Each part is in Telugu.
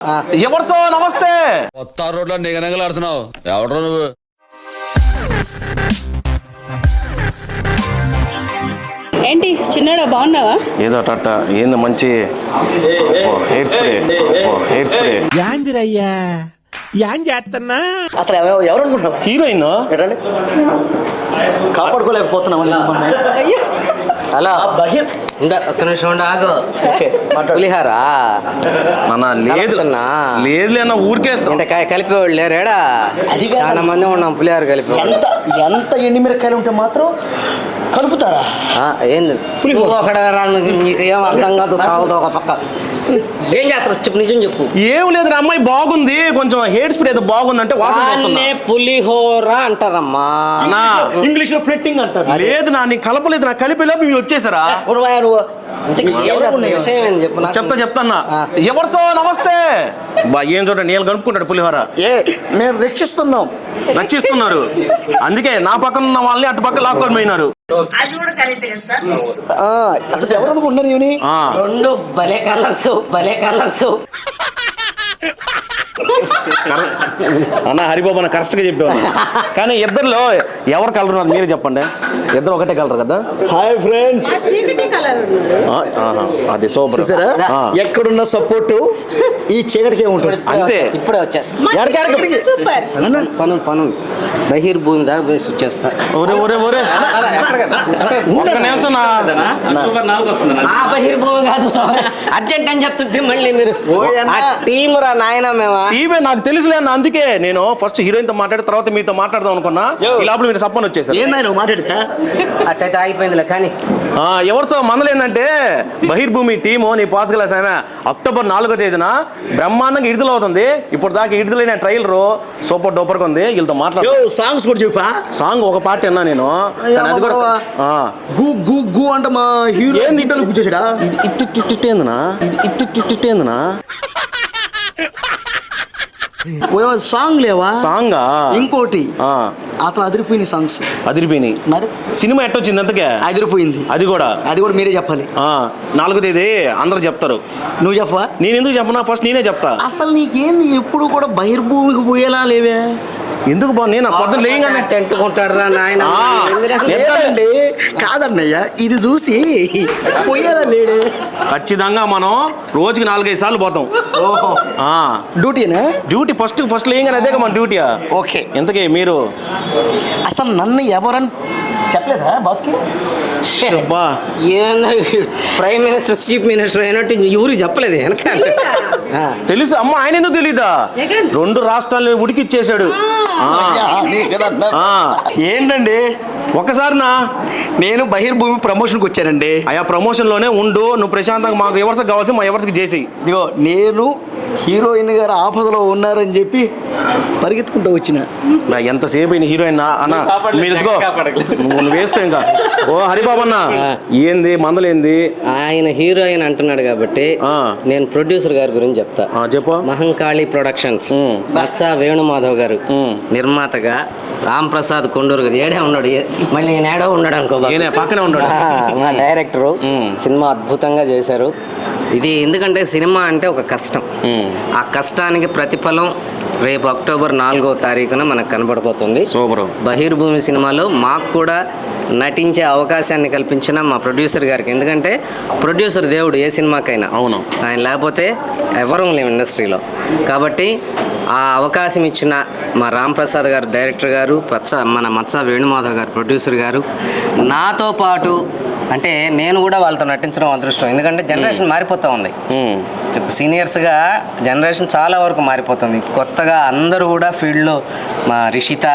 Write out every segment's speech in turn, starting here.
ఎవరు సో నమస్తే. కొత్త రోడ్లో నిగనగలాడుతున్నావు ఎవడో నువ్వు? ఏంటి చిన్నడా బాగున్నావా? ఏదో టట్ట ఏంది మంచి హెయిర్ స్ప్రే యాందిరయ్యా యాన్ చేస్తున్నా. అసలు ఎవరు అనుకుంటున్నావా? హీరోయిన్ కాపాడుకోలేకపోతున్నాం. అలా బహిర్ ఒక్క నిమిషం ఉండు, ఆగు. పులిహారా లేదు లేదులేనా ఊరికే కలిపేవాళ్ళు లేరేడా? అది చాలా మంది ఉన్నాం పులిహార కలిపి. ఎంత ఎండిమిరకాయలు ఉంటే మాత్రం కలుపుతారా? ఏంది ఒకడ నీకు ఏం అర్థం కాదు. సాగుతా ఒక పక్క ఏం చేస్తారు చెప్పు, నిజం చెప్పు. ఏం లేదు అమ్మాయి బాగుంది, కొంచెం హెయిర్ స్ప్రే ఏదో బాగుంది అంటే పులిహోర అంటారమ్మా. ఇంగ్లీష్ లో ఫ్లిట్టింగ్ అంటారు. లేదు నా నీ కలపలేదు, నా కలిపేలోపు మీరు వచ్చేసారా? విషయం ఏంది చెప్పు. చెప్తాన్నా. ఎవరు సో నమస్తే. ఏం చూడండి నేను కలుపుకుంటాడు పులిహోర. మేము రక్షిస్తున్నారు అందుకే నా పక్కన ఉన్న వాళ్ళని అటు పక్క లాక్కొని పోయినారు. అసలు ఎవరు అనుకుంటున్నారు? రెండు భలే కలర్స్ అన్న హరిబాబు అన్న కరెక్ట్ గా చెప్పావు. కానీ ఇద్దరులో ఎవరు కలర్ ఉన్నారు మీరే చెప్పండి. ఇద్దరు ఒకటే కలర్ కదా? హాయ్ ఫ్రెండ్స్, అది సూపర్. ఎక్కడున్న సపోర్టు ఈ చీకటికే ఉంటుంది. అంతే, ఇప్పుడే వచ్చేస్తా. పనులు బహిర్ భూమి దాకా వేసి వచ్చేస్తా. బహిర్ భూమి కాదు అర్జెంట్ అని చెప్తుంటే మళ్ళీ మీరు టీమ్ రా నాయన. మేమా టీవే నాకు తెలుసులే అన్న, అందుకే నేను ఫస్ట్ హీరోయిన్ తో మాట్లాడిన తర్వాత మీతో మాట్లాడదాం అనుకున్నా. ఈ లోపల మీరు సప్పని వచ్చేసారు. మాట్లాడితే అట్టయితే ఆగిపోయిందిలే. కానీ ఎవరు సో మందలేందంటే బహిర్భూమి టీము నీ పాసుగల సామె అక్టోబర్ 4వ తేదీన బ్రహ్మాండంగా విడుదలవుతుంది. ఇప్పుడు దాకా విడుదలైన ట్రైలర్ సూపర్ డూపర్ గా ఉంది. వీళ్ళతో మాట్లాడు. సాంగ్స్ కూడా చెప్పా. సాంగ్ ఒక పాట విన్నా నేను. అది కూడా గు అంటే మా హీరో ఏంది కూర్చోడా? ఇట్టునా సాంగ్ లేవా? సాంగా ఇంకోటి అసలు అదిరిపోయినాయి మరి సినిమా ఎట్టొచ్చింది అంతకే? అదిరిపోయింది. అది కూడా మీరే చెప్పాలి. 4వ తేదీ అందరూ చెప్తారు. నువ్వు చెప్పవా? నేను ఎందుకు చెప్పనా? ఫస్ట్ నేనే చెప్తా. అసలు నీకేంది ఎప్పుడు కూడా బహిర్భూమికి పోయేలా లేవే? ఎందుకు బాగు నేను పొద్దున్న లేయంగానే కాదన్నయ్య, ఇది చూసి పోయేలా లేడే. ఖచ్చితంగా మనం రోజుకి 4-5 సార్లు పోతాం. డ్యూటీనా? డ్యూటీ ఫస్ట్ లేయంగానే అదే మన డ్యూటీయా? ఓకే. ఇంతకీ మీరు అసలు నన్ను ఎవరని చెప్పలేదా బాస్కి? ప్రైమ్ మినిస్టర్ చీఫ్ మినిస్టర్ అయినట్టు ఎవరు చెప్పలేదు వెనకాల. తెలుసు అమ్మ, ఆయన ఎందుకు తెలీదా? 2 రాష్ట్రాలను ఉడికిచ్చేసాడు. ఏంటండి ఒక్కసారి నేను బహిర్భూమి ప్రమోషన్కి వచ్చానండి. అయ్యా ప్రమోషన్ లోనే ఉండు, నువ్వు ప్రశాంతంగా మాకు ఎవరికి కావాల్సి మా ఎవరికి చేసి. ఇదిగో నేను హీరోయిన్ గారు ఆపదలో ఉన్నారని చెప్పి పరిగెత్తుకుంటూ వచ్చిన. ఎంతసేపు అయిన హీరోయిన్ అన్న మీరు నువ్వు వేసుకో. ఇంకా ఓ హరిబాబు అన్న ఏంది మందలేంది? ఆయన హీరోయిన్ అంటున్నాడు కాబట్టి నేను ప్రొడ్యూసర్ గారి గురించి చెప్తా. చెప్పు. మహంకాళి ప్రొడక్షన్స్ మత్స వేణుమాధవ్ గారు నిర్మాతగా, రామ్ ప్రసాద్ కొండూరు గారు ఏడే ఉన్నాడు, మళ్ళీ ఏడో ఉన్నాడు అనుకో, పక్కనే ఉన్నాడు మా డైరెక్టరు. సినిమా అద్భుతంగా చేశారు. ఇది ఎందుకంటే సినిమా అంటే ఒక కష్టం. ఆ కష్టానికి ప్రతిఫలం రేపు అక్టోబర్ 4వ తారీఖున మనకు కనబడిపోతుంది. బహిర్భూమి సినిమాలో మాకు కూడా నటించే అవకాశాన్ని కల్పించిన మా ప్రొడ్యూసర్ గారికి. ఎందుకంటే ప్రొడ్యూసర్ దేవుడు ఏ సినిమాకైనా. అవును, ఆయన లేకపోతే ఎవరూ లేము ఇండస్ట్రీలో. కాబట్టి ఆ అవకాశం ఇచ్చిన మా రామ్ ప్రసాద్ గారు డైరెక్టర్ గారు, మన మత్స వేణుమాధవ్ గారు ప్రొడ్యూసర్ గారు, నాతో పాటు అంటే నేను కూడా వాళ్ళతో నటించడం అదృష్టం. ఎందుకంటే జనరేషన్ మారిపోతూ ఉంది. సీనియర్స్గా జనరేషన్ చాలా వరకు మారిపోతుంది. కొత్తగా అందరూ కూడా ఫీల్డ్లో మా రిషిత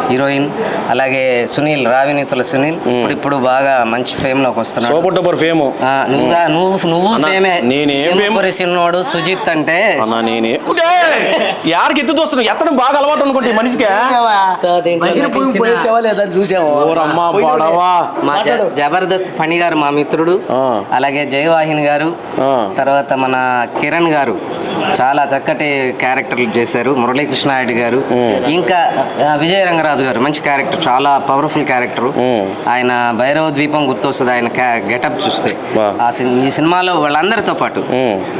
హీరోయిన్, అలాగే సునీల్, రావినీతుల సునీల్ ఇప్పుడు బాగా మంచి ఫేమ్లోకి వస్తున్నాడు. నువ్వు ఫేమే. సిన్నోడు సుజిత్ అంటే యాడికి ఎత్తు చూస్తున్నావు? ఎత్తడం బాగా అలవాటు అనుకుంటే మనిషికి. జబర్దస్త్ ఫణి గారు మా మిత్రుడు, అలాగే జయవాహిని గారు, తర్వాత మన కిరణ్ గారు చాలా చక్కటి క్యారెక్టర్లు చేశారు, మురళీకృష్ణారెడ్డి గారు, ఇంకా విజయ రంగరాజు గారు మంచి క్యారెక్టర్, చాలా పవర్ఫుల్ క్యారెక్టర్. ఆయన భైరవ ద్వీపం గుర్తొస్తుంది ఆయన గెటప్ చూస్తే. ఈ సినిమాలో వాళ్ళందరితో పాటు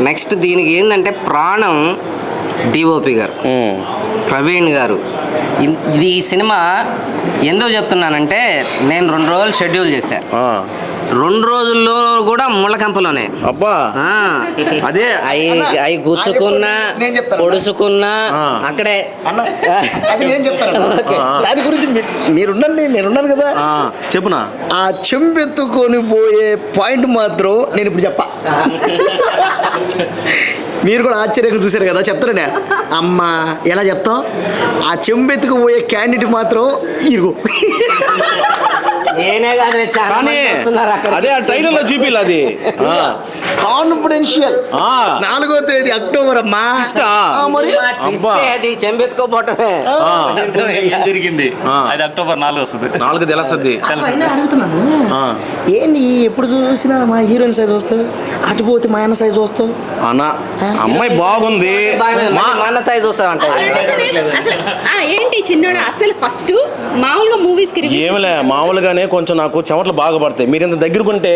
నెక్స్ట్ దీనికి ఏంటంటే ప్రాణం డిఓపి గారు, ప్రవీణ్ గారు. ఇది ఈ సినిమా ఎందుకు చెప్తున్నానంటే నేను 2 రోజులు షెడ్యూల్ చేశాను. 2 రోజుల్లో కూడా ముళ్ళకంపలోనే అబ్బా అదే అవి గుచ్చుకున్నా పొడుచుకున్నా అక్కడే అది నేను చెప్తాను. దాని గురించి మీరుండండి, నేనున్నాను కదా. చెప్పునా. ఆ చెంబెత్తుకొని పోయే పాయింట్ మాత్రం నేను ఇప్పుడు చెప్పా. మీరు కూడా ఆశ్చర్యంగా చూశారు కదా, చెప్తారనే అమ్మా ఎలా చెప్తాం. ఆ చెంబెత్తుకు పోయే క్యాండిడేట్ మాత్రం ఇరుగు. నేనే కానీ అదే ఆ ట్రైలర్ లో చూపిల్ అది కాన్ఫిడెన్షియల్ 4వ తేదీ అక్టోబర్ అమ్మా. మరి చెంబెత్తుకోపోవటమే ఏం జరిగింది, అది అక్టోబర్ 4 వస్తుంది. 4 తెలుస్తుంది. అడుగుతున్నాను ఏంటి ఎప్పుడు చూసినా మా హీరోయిన్ సైజ్ వస్తావు, అటు పోతే మా అన్న సైజ్ వస్తావు అన్న. అమ్మాయి బాగుంది, మన సైజ్ వస్తావంట. ఏంటి చిన్నోడు అసలు ఫస్ట్ మామూలుగా మూవీస్ కి ఏమిలే మామూలుగానే కొంచెం నాకు చెమటలు బాగా పడతాయి. మీరు ఇంత దగ్గరకుంటే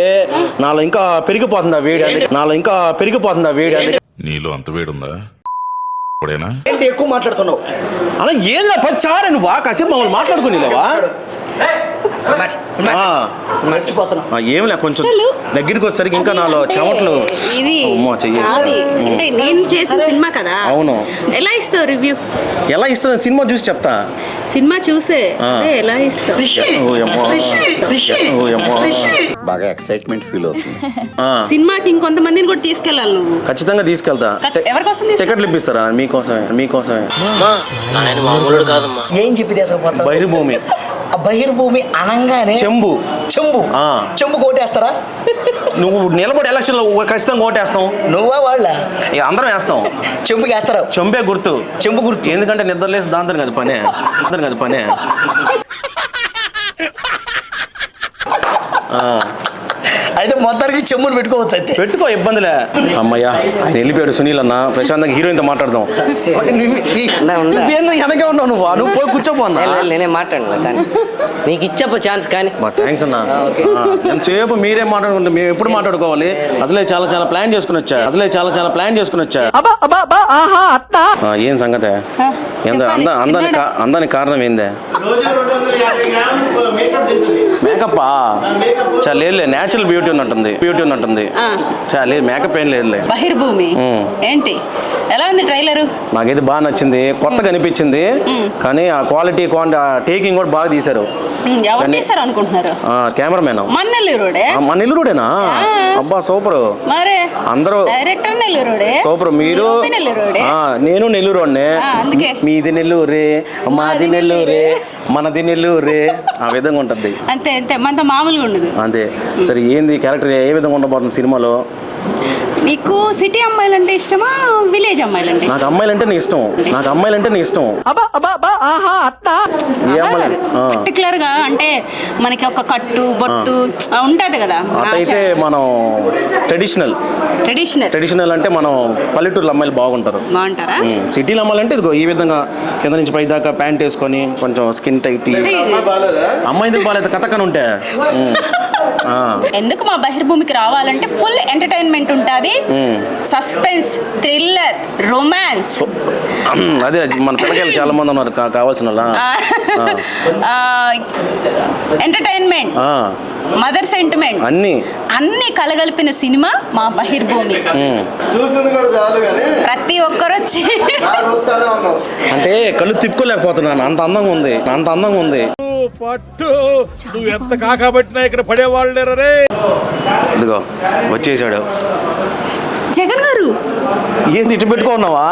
నాలో ఇంకా పెరిగిపోతుంది ఆ వేడి, నీలో అంత వేడుందా? ఇప్పుడేనా ఏంటి ఎక్కువ మాట్లాడుతున్నావు అలా ఏదో 10 సార్లు నువ్వు కాసేపు మమ్మల్ని మాట్లాడుకునేలేవా? ఏమిలే కొంచెం దగ్గరికి వచ్చేసరికి ఇంకా నాలో చెమటలు. ఇది అంటే నేను చేసిన సినిమా కదా. అవును. ఎలా ఇస్తావు రివ్యూ? ఎలా ఇస్తుంది సినిమా చూసి చెప్తా. సినిమా చూసే ఎలా ఇస్తావు? బాగా ఎక్సైట్మెంట్ ఫీల్ అవుతుంది. సినిమాకి ఇంకొంతమందిని కూడా తీసుకెళ్ళాలి నువ్వు. ఖచ్చితంగా తీసుకెళ్తా. ఎవరికోసం టికెట్లు ఇప్పిస్తారా? మీకోసమే. ఏం చెప్పి దేశపోతా? బహిర్భూమి. బహిర్భూమి అనగానే చెంబు కోటేస్తారా? నువ్వు నిలబడి ఎలక్షన్ లో ఖచ్చితంగా ఓటేస్తాం. నువ్వా వాళ్ళ? అందరం వేస్తాం. చెంబుకి వేస్తారా? చెంబే గుర్తు. చెంబు గుర్తు ఎందుకంటే నిద్రలేసి దాంతో కదా పనే. అయితే మొత్తానికి చెంబును పెట్టుకోవచ్చు. అయితే పెట్టుకో, ఇబ్బందిలే. అమ్మయ్యా ఆయన వెళ్ళిపోయాడు సునీల్ అన్న. ప్రశాంతంగా హీరోయిన్ తో మాట్లాడదాం. వెనకే ఉన్నావు నువ్వు పోయి కూర్చోపోన్నా. నేనే మాట్లాడను కానీ నీకు ఇచ్చప్ప ఛాన్స్ కానీ. థ్యాంక్స్ అన్న. ఎంతసేపు మీరే మాట్లాడుకుంటే మేము ఎప్పుడు మాట్లాడుకోవాలి? అసలే చాలా ప్లాన్ చేసుకుని వచ్చా. ఏం సంగతే? అందానికి కారణం ఏందే? మేకప్పా? లేదు నేచురల్ బ్యూటీ ఉన్నట్టుంది. లేదు మేకప్ ఏం లేదులే. బహిర్భూమి ఏంటి ఎలా ఉంది ట్రైలర్? నాకైతే బాగా నచ్చింది, కొత్తగా అనిపించింది. కానీ ఆ క్వాలిటీ టేకింగ్ కూడా బాగా తీశారు. ఎవరు తీశారు అనుకుంటున్నారు? కెమెరామెన్. మన నెల్లూరుడేనా? అబ్బా సూపర్. మరే అందరూ డైరెక్టర్ నెల్లూరుడే. సూపర్. మీరు? నేను నెల్లూరునే. మీది నెల్లూరే, మాది నెల్లూరే, మనది నెల్లూరే. ఆ విధంగా ఉంటది. అంతే మనతో మామూలుగా ఉండదు. అంతే. సరే ఏంది క్యారెక్టర్ ఏ విధంగా ఉండబోతుంది సినిమాలో? నీకు సిటీ అమ్మాయిలంటే ఇష్టమా, విలేజ్ అమ్మాయిలంటే? నాకు అమ్మాయిలంటే నీ ఇష్టం. పర్టికులర్ గా అంటే మనకి ఒక కట్టు బొట్టు ఉంటది కదా. అటైతే మనం ట్రెడిషనల్ అంటే మనం పల్లెటూరులో అమ్మాయిలు బాగుంటారా? సిటీలో అమ్మాయిలంటే ఇదిగో ఈ విధంగా కింద నుంచి పై దాకా ప్యాంట్ వేసుకొని కొంచెం స్కిన్ టైట్. అమ్మాయి ఎందుకు బాగాలేదు కథకని ఉంటే. ఎందుకు మా బహిర్భూమికి రావాలంటే ఫుల్ ఎంటర్టైన్మెంట్ ఉంటుంది, సస్పెన్స్, థ్రిల్లర్, రొమాన్స్. అదే మన పిల్లకాయలు చాలా మంది ఉన్నారు కావాల్సిన ఎంటర్టైన్మెంట్, మదర్ సెంటిమెంట్ అన్ని కలగలిపిన సినిమా మా బహిర్భూమి. ప్రతి ఒక్కరు వచ్చి అంటే కళ్ళు తిప్పుకోలేకపోతున్నాను, అంత అందంగా ఉంది. పట్టు నువ్వు ఎంత కాకబట్టినా ఇక్కడ పడేవాళ్ళు లేరే. ఇదిగో వచ్చేసాడు జగన్ గారు. ఏంది ఇటు పెట్టుకున్నావా?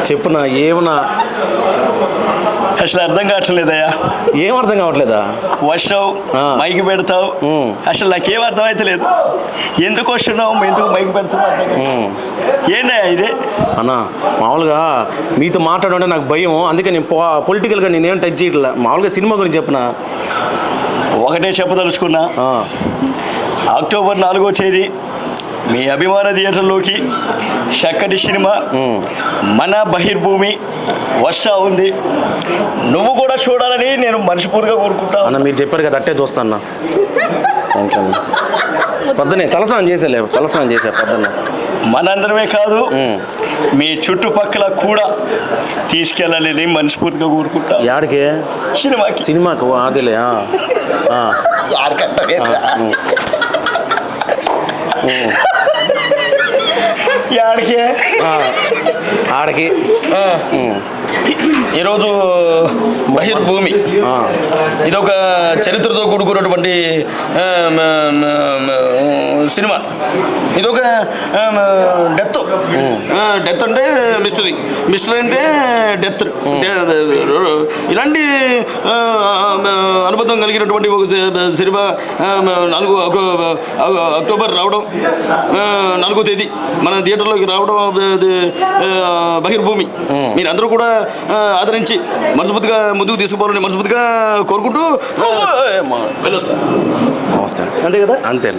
చెప్పునా ఏమన్నా అసలు అర్థం కావట్లేదయ్యా. ఏం అర్థం కావట్లేదా? వచ్చావు మైక్ పెడతావు, అసలు నాకేం అర్థం అయితే లేదు. ఎందుకు వస్తున్నావు, ఎందుకు మైక్ పెడతావు, ఏంటయ్యా ఇది? అన్నా మామూలుగా మీతో మాట్లాడంటే నాకు భయం, అందుకే నేను పొలిటికల్గా నేనేం టచ్ చేయట్లే. మామూలుగా సినిమా గురించి చెప్పనా? ఒకటే చెప్పదలుచుకున్నా, ఆ, అక్టోబర్ 4వ తేదీ మీ అభిమాన థియేటర్లోకి చక్కటి సినిమా మన బహిర్భూమి వస్తా ఉంది. నువ్వు కూడా చూడాలని నేను మనస్ఫూర్తిగా కోరుకుంటాను. అన్న మీరు చెప్పారు కదా అట్టే చూస్తా అన్న. థ్యాంక్ యూ అన్న. పొద్దునే తలస్నానం చేసా పొద్దున్న. మనందరమే కాదు, మీ చుట్టుపక్కల కూడా తీసుకెళ్ళాలని మనస్ఫూర్తిగా కోరుకుంటా. యాడికి? సినిమాకి అదేలే. ఆడికి ఈరోజు బహిర్భూమి ఇదొక చరిత్రతో కూడుకున్నటువంటి సినిమా. ఇదొక డెత్ అంటే మిస్టరీ అంటే డెత్. ఇలాంటి అనుబంధం కలిగినటువంటి ఒక సినిమా 4 అక్టోబర్ రావడం, 4వ తేదీ మన థియేటర్లోకి రావడం బహిర్భూమి మీరందరూ కూడా ఆదరించి మనస్ఫూర్తిగా ముందుకు తీసుకుపోవాలని మనస్ఫూర్తిగా కోరుకుంటూ నమస్తే. అంతే కదా. అంతే.